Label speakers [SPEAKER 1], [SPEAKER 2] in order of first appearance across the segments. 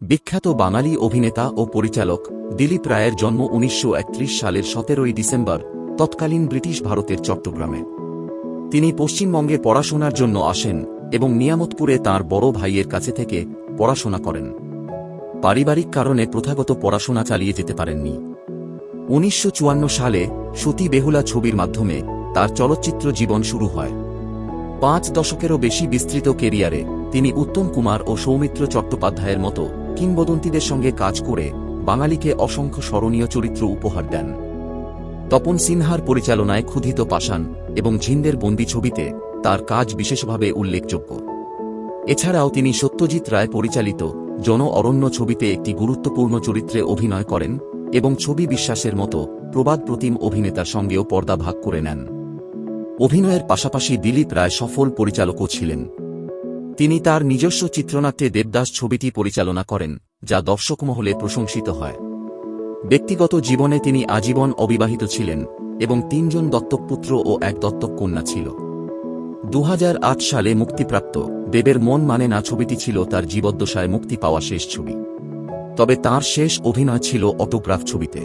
[SPEAKER 1] বিখ্যাত বাঙালি অভিনেতা ও পরিচালক দিলীপ রায়ের জন্ম ১৯৩১ সালের ১৭ই ডিসেম্বর তৎকালীন ব্রিটিশ ভারতের চট্টগ্রামে। তিনি পশ্চিমবঙ্গে পড়াশোনার জন্য আসেন এবং নিয়ামতপুরে তাঁর বড় ভাইয়ের কাছে থেকে পড়াশোনা করেন। পারিবারিক কারণে প্রথাগত পড়াশোনা চালিয়ে যেতে পারেননি। ১৯৫৪ সালে সতী বেহুলা ছবির মাধ্যমে তার চলচ্চিত্র জীবন শুরু হয়। ৫ দশকেরও বেশি বিস্তৃত কেরিয়ারে তিনি উত্তম কুমার ও সৌমিত্র চট্টোপাধ্যায়ের মতো কিংবদন্তিদের সঙ্গে কাজ করে বাঙালিকে অসংখ্য স্মরণীয় চরিত্র উপহার দেন। তপন সিনহার পরিচালনায় ক্ষুধিত পাষাণ এবং ঝিন্দের বন্দি ছবিতে তার কাজ বিশেষভাবে উল্লেখযোগ্য। এছাড়াও তিনি সত্যজিৎ রায় পরিচালিত জন অরণ্য ছবিতে একটি গুরুত্বপূর্ণ চরিত্রে অভিনয় করেন এবং ছবি বিশ্বাসের মতো প্রবাদপ্রতিম অভিনেতার সঙ্গেও পর্দা ভাগ করে নেন। অভিনয়ের পাশাপাশি দিলীপ রায় সফল পরিচালকও ছিলেন। তিনি তার নিজস্ব চিত্রনাট্যে দেবদাস ছবিটি পরিচালনা করেন, যা দর্শকমহলে প্রশংসিত হয়। ব্যক্তিগত জীবনে তিনি আজীবন অবিবাহিত ছিলেন এবং ৩ জন দত্তক পুত্র ও ১ দত্তক কন্যা ছিল। ২০০৮ সালে মুক্তিপ্রাপ্ত দেবের মন মানে না ছবিটি ছিল তার জীবদ্দশায় মুক্তি পাওয়া শেষ ছবি। তবে তাঁর শেষ অভিনয় ছিল অটোগ্রাফ ছবিতে।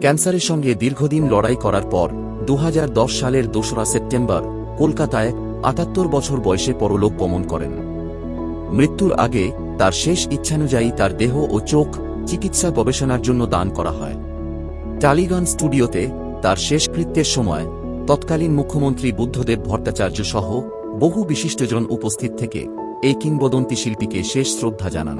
[SPEAKER 1] ক্যান্সারের সঙ্গে দীর্ঘদিন লড়াই করার পর ২০১০ সালের ২রা সেপ্টেম্বর কলকাতায় ৭৮ বছর বয়সে পরলোক গমন করেন। মৃত্যুর আগে তার শেষ ইচ্ছানুযায়ী তার দেহ ও চোখ চিকিৎসা গবেষণার জন্য দান করা হয়। টালিগঞ্জ স্টুডিওতে তার শেষকৃত্যের সময় তৎকালীন মুখ্যমন্ত্রী বুদ্ধদেব ভট্টাচার্য সহ বহু বিশিষ্টজন উপস্থিত থেকে এই কিংবদন্তি শিল্পীকে শেষ শ্রদ্ধা জানান।